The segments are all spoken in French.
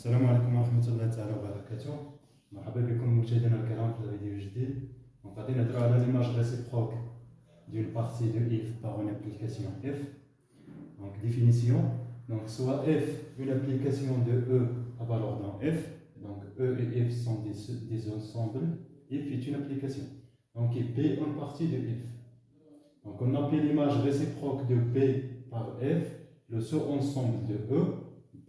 السلام عليكم ورحمة الله تعالى وبركاته. مرحبا بكم مشاهدينا الكرام في الفيديو الجديد. غادي نهضروا على ليماج réciproque d'une partie de f par une application f. Donc définition. Donc soit f une application de e à valeur dans f. Donc e et f sont des ensembles. F est une application. Donc p une partie de f. Donc on appelle l'image réciproque de p par f le sous-ensemble de e.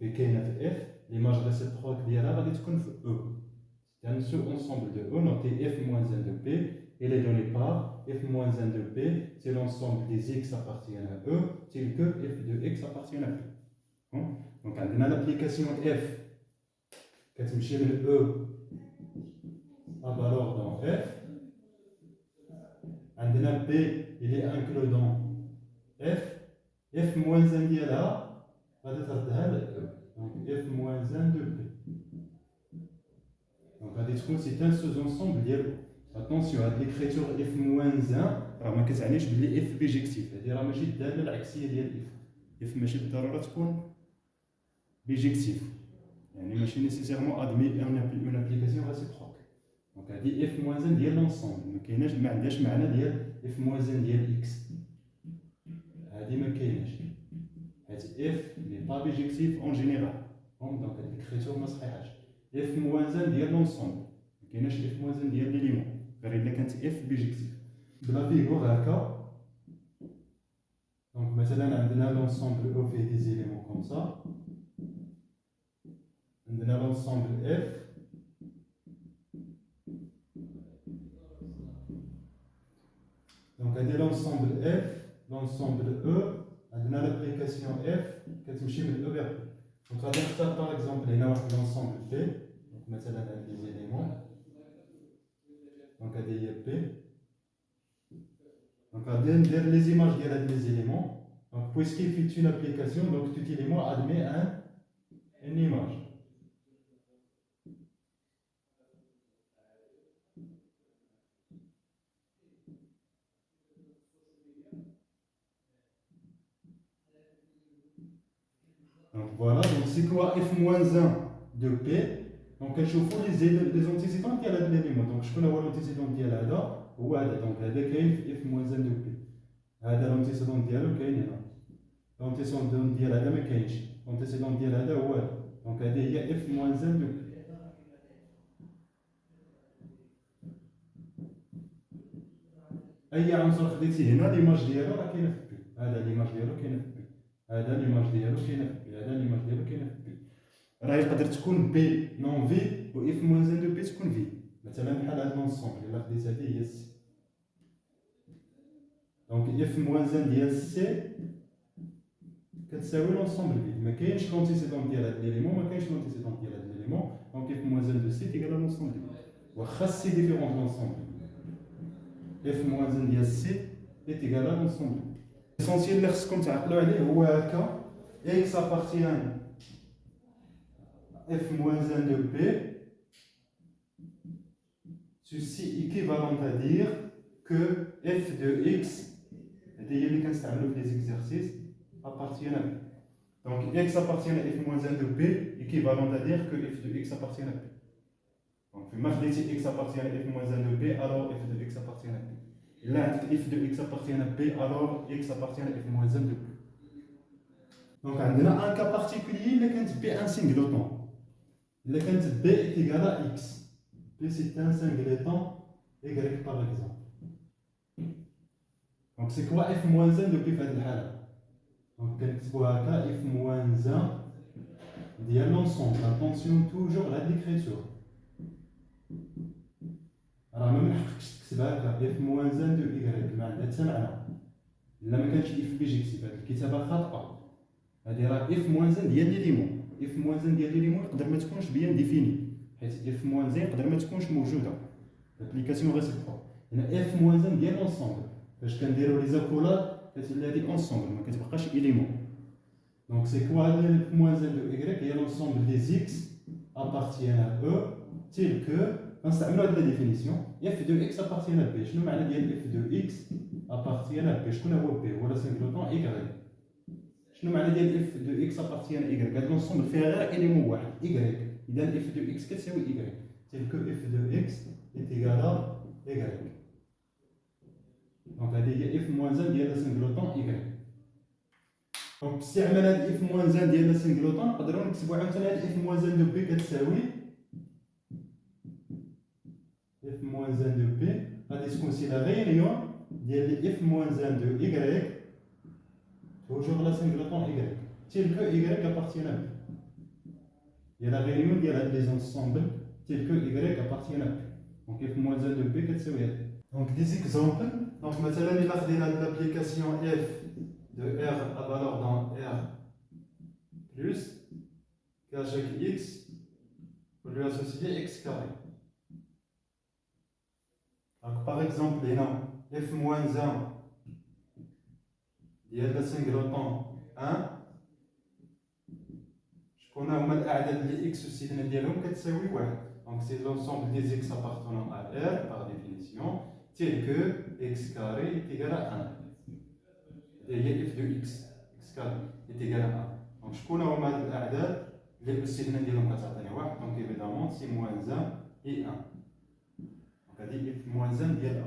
P كاينه في f. L'image réciproque ديالها غادي تكون في e. C'est un sous-ensemble de e noté f-1 de p. Il est donné par f-1 de p, c'est l'ensemble des x appartiennent à e, tel que f de x appartient à p. Donc on a l'application f qui est e à valeur dans f. On a p, il est inclus dans f. f-1 ديالها غادي تردها ل e. Donc f-1 de p. Donc c'est un sous-ensemble ديال attention à l'écriture f-1 راه ما كتعنيش بلي f بيجيكتيف، هذه راه ماشي الداله العكسيه ديال f ماشي بالضروره تكون بيجيكتيف، يعني ماشي نيسيسيرمون ادمي اون ابليكاسيون ريسيبروك. دونك هذه f-1 ديال لونسومبل، ما عندهاش معنى ديال f-1 ديال x، هذه ما كايناش حيت f ني با بيجيكتيف اون جينيرال. دونك هذه l'écriture ما صحيحاش. f-1 ديال لونسومبل، ما كايناش f-1 ديال ليليمون غير الا كانت اف بيجيكتيف بلا فيغور هكا. دونك مثلا عندنا لونسومبل او فيه دي زيليمون كوم سا، عندنا لونسومبل اف، دونك هادي لونسومبل اف لونسومبل او، عندنا لابليكاسيون اف كتمشي من او فيغ بي. دونك غادي نختار باغ اكزومبل هنا واحد لونسومبل بي، دونك مثلا هاد لي زيليمون. Donc, il y a P. Donc, on va dire les images des éléments. Donc, puisqu'il fait une application, donc tout élément admet une image. Donc, voilà. Donc, c'est quoi f-1 de P? Donc نشوفوا لي زونتيسيدون ديال هاد ليليمون. دونك شكون هو لونتيسيدون ديال هذا؟ هو هذا. دونك هذا كاين في f-1 دو بي، هذا لونتيسيدون ديالو كاين هنا، لونتيسيدون ديال هذا ما كاينش، لونتيسيدون ديال هذا هو هذا. دونك هذه هي f-1 دو بي. اي عنصر خديتي هنا ليماج ديالو راه كاينه في بي، هذا ليماج ديالو كاينه في بي، هذا ليماج ديالو كاينه في بي، هذا ليماج ديالو كاينه في بي. راه يقدر تكون بي نون في و اف موان دو بي تكون في. مثلا بحال هاد لونسومبل الا خديت هادي هي سي، دونك اف موان ديال سي كتساوي لونسومبل في. ما كاينش لونتيسيدون ديال هاد ليليمون، ما كاينش لونتيسيدون ديال هاد ليليمون. دونك اف موان دو سي تيكال لونسومبل في، واخا سي ديفيرون لونسومبل، اف موان ديال سي تيكال لونسومبل. ليسونسيال اللي خصكم تعقلوا عليه هو هكا: اكس ابارتيان f-1 de p, ceci équivalent à dire que f de x, les exercices, appartiennent à p. Donc x appartient à f-1 de p, équivalent à dire que f de x appartient à p. Donc si x appartient à f-1 de p, alors f de x appartient à p. Là, f de x appartient à p, alors x appartient à f-1 de p. Donc on a un cas particulier, mais p un singleton. Là, quand b est égal à x, p c'est un singleton y par exemple. Donc c'est quoi f-1 de p في هذه الحالة؟ Donc كنكتبوا هكا f-1 ديال l'ensemble. Attention toujours à l'écriture. راه ما محققش تكتبها هكا f-1 de y، ما عندها حتى معنى. إلا ما كانش f بيجيكتيف، هذه الكتابة خاطئة. هذه راه f-1 ديال ليليمون. f-1 ديال ليليمون يقدر ما تكونش بيان ديفيني، حيت f-1 يقدر ما تكونش موجوده لابليكاسيون ريسيبروك. هنا f-1 ديال لونسومبل، فاش كنديروا لي زاكولار كتولي هذه اونسومبل ما كتبقاش اليمون. دونك سي كوا f-1 دو y هي لونسومبل دي x appartient à e tel que غنستعملوا هاد لا ديفينيسيون f de x appartient à b. شنو معنى ديال f de x appartient à b؟ شكون هو b؟ هو لا سينغلوطون y. شنو معنى ديال اف دو اكس ابارتيان ايكغيك؟ هاد لونسومبل فيها غير اليمون واحد ايكغيك، اذا اف دو اكس كتساوي ايكغيك، تيل كو اف دو اكس est égal à y. دونك هادي هي اف موان ان ديال سنجلوطون ايكغيك. دونك باستعمال هاد اف موان ان ديال سنجلوطون نقدروا نكتبوا عاوتاني هاد اف موان ان دو بي كتساوي اف موان ان دو بي غادي تكون سي لا ريونيون ديال اف موان ان دو ايكغيك توجور لا سنجلوطون ايكغيك تيل كو ايكغيك ابارتيان ا بي. هي لا ريونيون ديال هاد لي زونسومبل تيل كو ايكغيك ابارتيان ا بي. دونك اف موان ان دو بي كتساوي هادي. دونك دي زيكزامبل. دونك مثلا الا خدينا هاد لابليكاسيون اف de R à valeur dans R plus qu'à chaque X pour lui associer X carré. Donc par exemple, f moins 1 ديال سنجلوطون 1 شكون هما الاعداد اللي x والسيدنا ديالهم كتساوي 1. Donc c'est l'ensemble des x appartenant à R par définition tel que x carré est égal à 1. هي f de x carré est égal à 1. Donc شكون هما هاد الاعداد اللي السيدنا ديالهم كتعطينا 1؟ Donc évidemment c'est moins 1 et 1. Donc هادي f moins 1 ديال 1.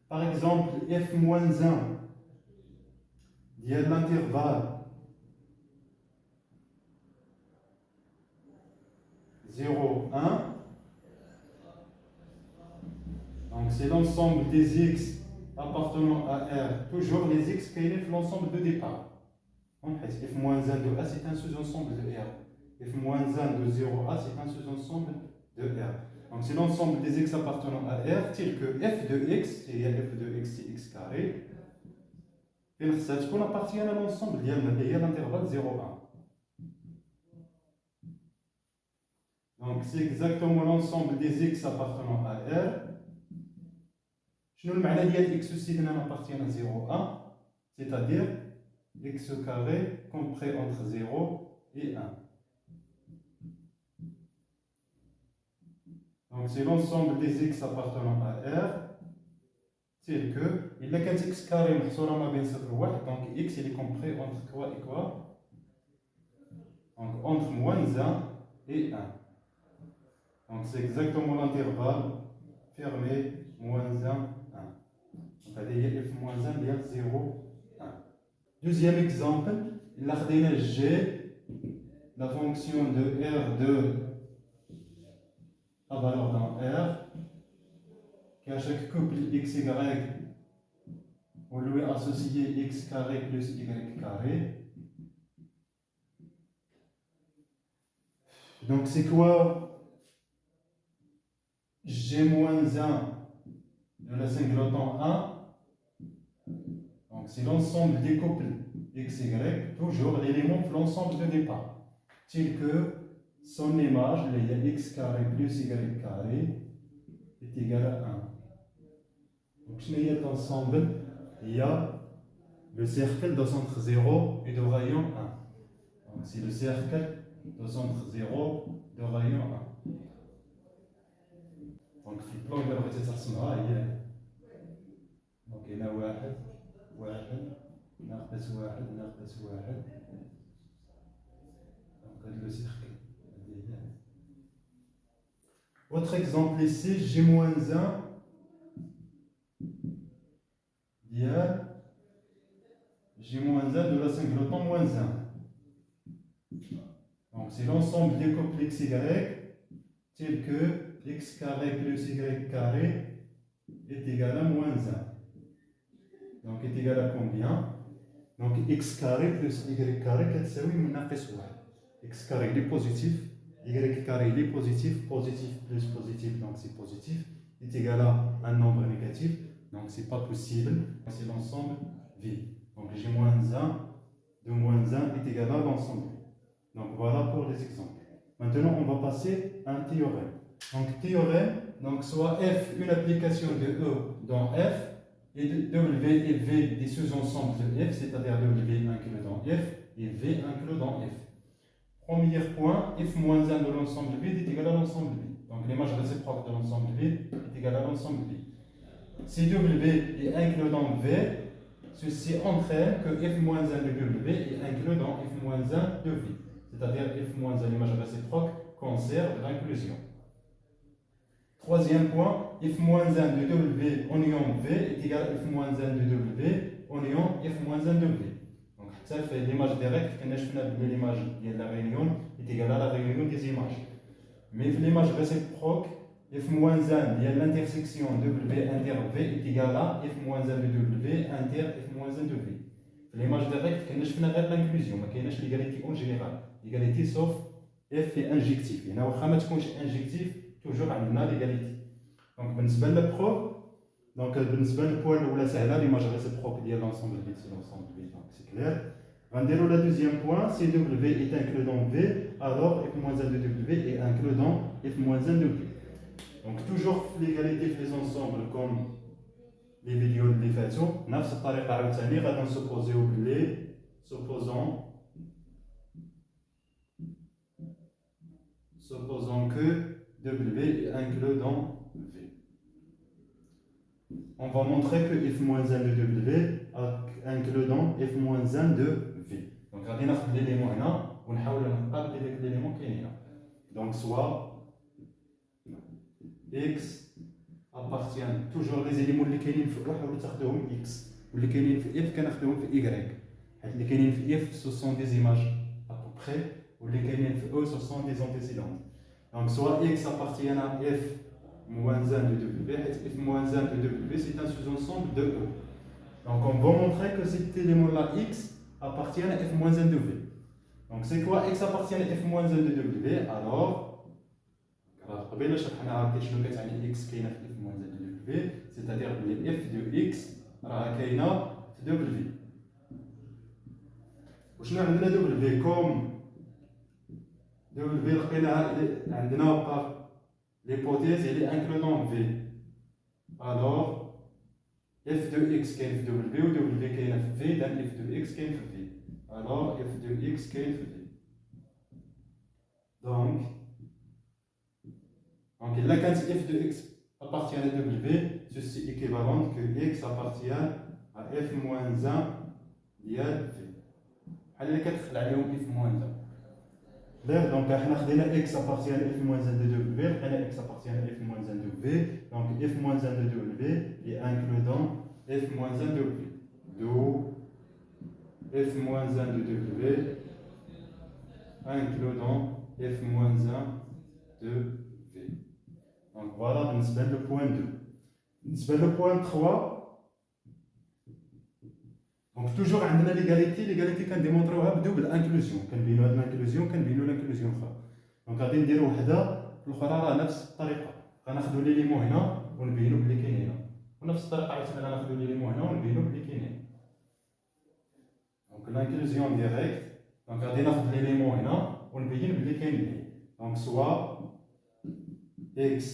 Par exemple f moins 1 ديال l'intervalle 0, 1. Donc c'est l'ensemble des x appartenant à R, toujours les x qui l'ensemble de départ. Donc f-1 de A c'est un sous-ensemble de R. f-1 de 0A c'est un sous-ensemble de R. Donc c'est l'ensemble des x appartenant à R tel que f de x, et f de x c'est x carré, et ça appartient à l'ensemble de l'intervalle 0,1. Donc c'est exactement l'ensemble des x appartenant à R. شنو المعنى ديال x سيدنا appartient à 0,1 c'est-à-dire x carré compris entre 0 et 1. Donc c'est l'ensemble des x appartenant à R tel que il a qu'un x carré محصورة ما بين 0 و 1 donc x il est compris entre quoi et quoi, donc entre moins 1 et 1. Donc c'est exactement l'intervalle fermé moins 1. Donc هذه f moins 1 ديال 0 1. Deuxième exemple, il a خدينا g, la fonction de R2 à valeur dans R, qui à chaque couple x, y, on lui associe x carré plus y carré. Donc c'est quoi g moins 1 de la singleton 1? Donc c'est l'ensemble des couples x, y, toujours l'élément de l'ensemble de départ, tel que son image, il y a x carré plus y carré est égal à 1. Donc je n'ai pas l'ensemble, il y a le cercle de centre 0 et de rayon 1. Donc c'est le cercle de centre 0 de rayon 1. Donc في البلان اللي بغيتي ترسمها هي دونك هنا واحد ناقص واحد donc هاد لو سيركل هادي هي. Autre exemple ici, G-1 ديال G-1 de la singleton moins 1. Donc c'est l'ensemble des couples x, y tel que x carré plus y carré est égal à moins 1. Donc est égal à combien? Donc x carré plus y carré كتساوي من ناقص 1. X carré il est positif, y carré il est positif, positif plus positif donc c'est positif, est égal à un nombre négatif, donc c'est pas possible, c'est l'ensemble vide. Donc j'ai moins 1 de moins 1 est égal à l'ensemble. Donc voilà pour les exemples. Maintenant on va passer à un théorème. Donc théorème, donc soit f une application de E dans f et W et V des sous-ensembles de f, c'est-à-dire W inclus dans f et V inclus dans f. Premier point, f moins 1 de l'ensemble vide est égal à l'ensemble vide. Donc l'image réciproque de l'ensemble vide est égale à l'ensemble vide. Si W est inclus dans V, ceci entraîne que f-1 de W est inclus dans f-1 de V. C'est-à-dire f-1 l'image réciproque conserve l'inclusion. Troisième point, f-1 de W union V est égal à f-1 de W union f-1 de V. Donc ça fait l'image directe que l'image de la réunion est égale à la réunion des images. Mais l'image réciproque, f-1 de l'intersection W inter V est égal à f-1 de W inter f-1 de V. L'image directe, nous avons l'inclusion, mais nous avons l'égalité en général. L'égalité sauf f est injectif. Il y a un injectif, toujours on a l'égalité. Donc, بالنسبة للبروف, donc بالنسبة للبوان الأولى سهلة l'image réciproque ديال l'ensemble V, c'est l'ensemble V, donc c'est clair. غنديرو le deuxième point, si W est inclus dans V, alors f-1 de W est inclus dans f-1 de V. Donc, toujours l'égalité في les ensembles comme les vidéos اللي فاتوا نفس الطريقة عاوتاني غادي نسوبوزيو بلي supposons que W est inclus dans V. On va montrer que f-1 de W est inclus dans f-1 de V. Donc, غادي ناخذ l'élément هنا ونحاول نقابل داك l'élément كاين هنا. Donc, soit x appartient toujours les éléments اللي كاينين في O حاولوا تاخذوهم x واللي كاينين في f كناخذوهم في y حيت اللي كاينين في f ce sont des images à peu près واللي كاينين في E ce sont des antécédents. Donc soit x appartient à f-1 de W حيت f-1 de W c'est un sous-ensemble de E. Donc on va montrer que cet élément là x appartient à f-1 de V. Donc c'est quoi x appartient à f-1 de W? Alors قبيله شرحنا عرفتي شنو كتعني x كاينه في f-1 de W, c'est-à-dire que f de x راه كاينه في W. وشنو عندنا W comme W لقيناها عندنا par l'hypothèse elle est inclus dans V. Alors f de x كاين في W و W كاينه في V, donc f de x كاين في V. Alors f de x كاين في V. Donc là, quand f de x appartient à W, ceci est équivalent que x appartient à f-1 ديال V. بحال اللي كتدخل عليهم f-1. Clair, donc احنا خدينا x appartient à f-1 de W, لقينا x appartient à f-1 de V, donc f-1 de W est inclus dans f-1 de V. D'où f-1 de W inclus dans f-1 de V. Donc voilà, بالنسبة le point 2. بالنسبة le point 3, donc toujours عندنا l'égalité كنديمونطريوها بدو بالانكلوزيون كنبينوا هاد الانكلوزيون كنبينوا الانكلوزيون الاخرى. دونك غادي نديرو وحده الاخرى راه نفس الطريقه غناخذوا ليليمون هنا ونبينوا بلي كاين هنا ونفس الطريقه عاوتاني غناخذوا ليليمون هنا ونبينوا بلي كاين هنا. دونك l'ankylusion direct, donc غادي ناخذ ليليمون هنا ونبين بلي كاين هنا. دونك سوا x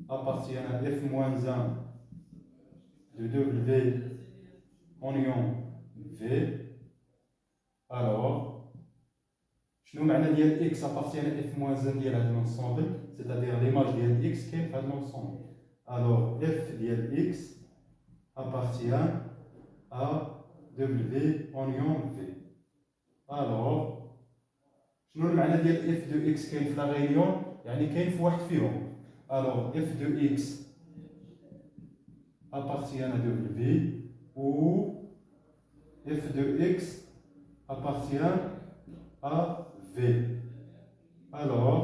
appartient à f-1 de W union V. Alors, شنو معنى ديال x appartient à f-1 ديال هذا l'ensemble, c'est-à-dire l'image ديال x كاين في هذا l'ensemble. Alors f ديال x appartient à W union V. Alors شنو المعنى ديال f de x كاين في لا غينيون؟ يعني كاين في واحد فيهم. Alors f de x appartient à W ou f de x appartient à V. Alors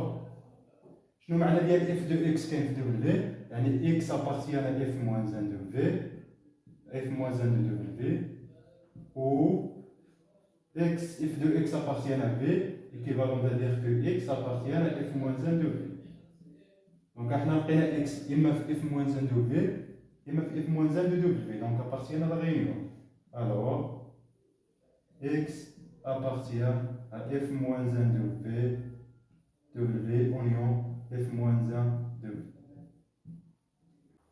شنو معنى ديال f de x كاين في W؟ يعني x appartient à f-1 de V, f-1 de W, ou x, f de x appartient à V, équivalent à dire que x appartient à f-1 de V. Donc احنا لقينا x اما في f-1 de V اما في f-1 de W, donc appartient à la réunion. Alors x appartient à f-1 de V, W union f-1 de V.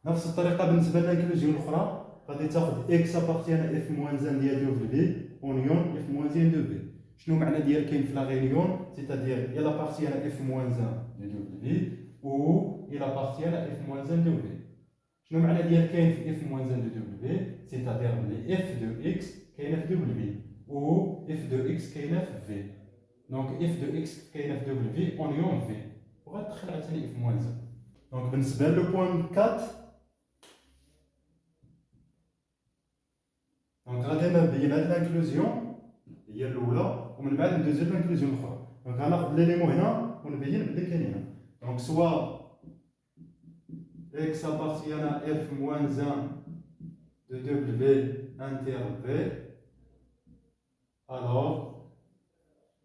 نفس الطريقة بالنسبة للانكلوزيون الأخرى غادي تاخذ x appartient à f-1 ديال W union f-1 de V. شنو معنى ديال كاين في لا غينيون؟ c'est-à-dire il appartient à f-1 de W ou il appartient à f-1 de V. شنو معنى ديال كاين في اف موان 1 دو دبليو؟ سيتادير بلي اف دو اكس كاينه في دبليو و اف دو اكس كاينه في في. دونك اف دو اكس كاينه في دبليو اونيون في، وغتدخل عاوتاني اف موان 1. دونك بالنسبه لو بوان 4، دونك غادي نبين هاد لانكلوزيون هي الاولى، ومن بعد ندوزو لانكلوزيون الاخرى. دونك غناخد ليليمون هنا ونبين بلي كاين هنا. دونك سوا x appartient à f moins 1 de w inter v. Alors,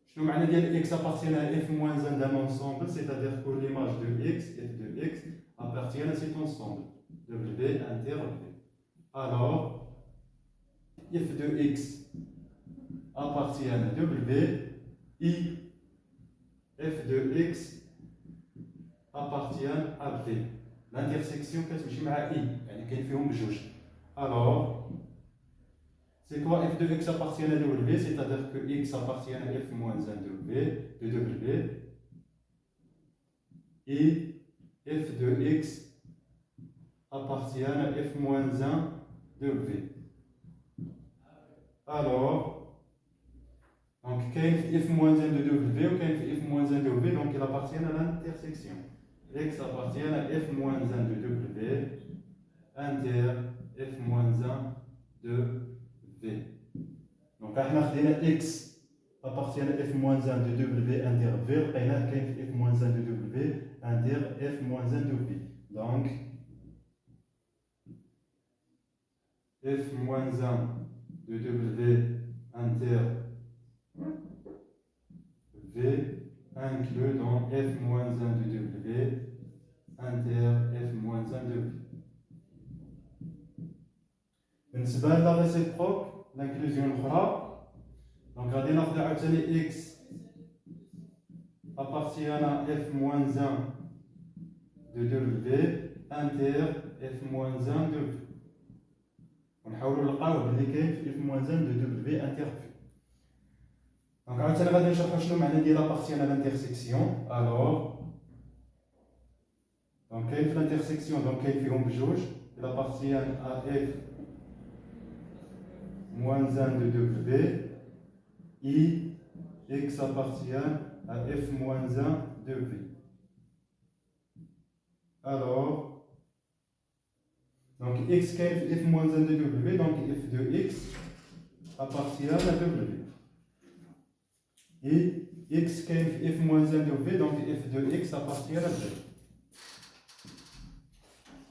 je nous dis x appartient à f moins 1 d'un ensemble, c'est-à-dire que l'image de x, f de x, appartient à cet ensemble, w inter v. Alors, f de x appartient à w, i f de x appartient à v. L'intersection كتمشي مع i، يعني كاين فيهم بجوج. Alors, c'est quoi f de x appartient à w? C'est-à-dire que x appartient à f moins 1 de w, et f de x appartient à f moins 1 de v. Alors, donc كاين في f moins 1 de w وكاين في f moins 1 de v, donc il appartient à l'intersection. X appartient à f moins 1 de w inter f moins 1 de v. Donc, x appartient à f moins 1 de w inter v, et f moins 1 de w inter f moins 1 de v. Donc, f moins 1 de w inter v inclus dans f moins 1 de w inter f moins 1 de v. بالنسبة لا réciproque, l'inclusion الأخرى, donc غادي ناخذ عاوتاني x appartient à f moins 1 de w inter f moins 1 de v. ونحاولوا نلقاو بلي كاين في f moins 1 de w inter v. Donc عاوتاني غادي نشرحوا شنو معنى ديال appartient à l'intersection. Alors, donc كاين في l'intersection, donc كاين فيهم بجوج. Il appartient à f moins 1 de w, i x appartient à f moins 1 de v. Alors, donc x كاين في f moins 1 de w, donc f de x appartient à w. Et x كاين في f moins 1 de v, donc f de x appartient à v.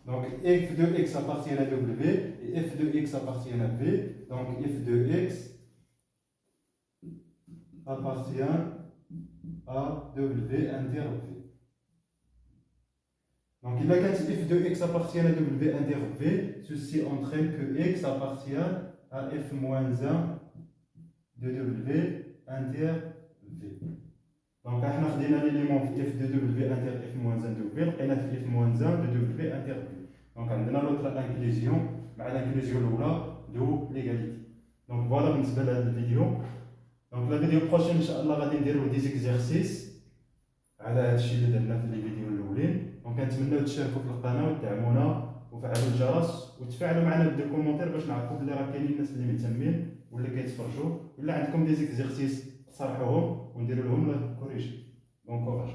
Donc f de x appartient à w et f de x appartient à v. Donc f de x appartient à w inter v. Donc il a qu'un f de x appartient à w inter v, ceci entraîne que x appartient à f moins 1 de w inter v. Donc احنا خدينا ليليمون في f de w inter f moins 1 de v, لقينا في f moins 1 de w inter v. Donc عندنا l'autre inclusion مع l'inclusion الاولى دو ليغاليتي. دونك فوالا بالنسبه لهذا الفيديو. دونك لا فيديو بروشين ان شاء الله غادي نديرو دي زيكزارسيس على هذا الشيء اللي درنا في لي فيديو الاولين. دونك كنتمناو تشاركوا في القناه وتدعمونا وفعلوا الجرس وتفاعلوا معنا بدي كومونتير باش نعرفوا بلي راه كاينين الناس اللي مهتمين واللي كيتفرجوا، ولا عندكم دي زيكزارسيس تصرحوهم ونديروا لهم كوريجي. بون كوراج.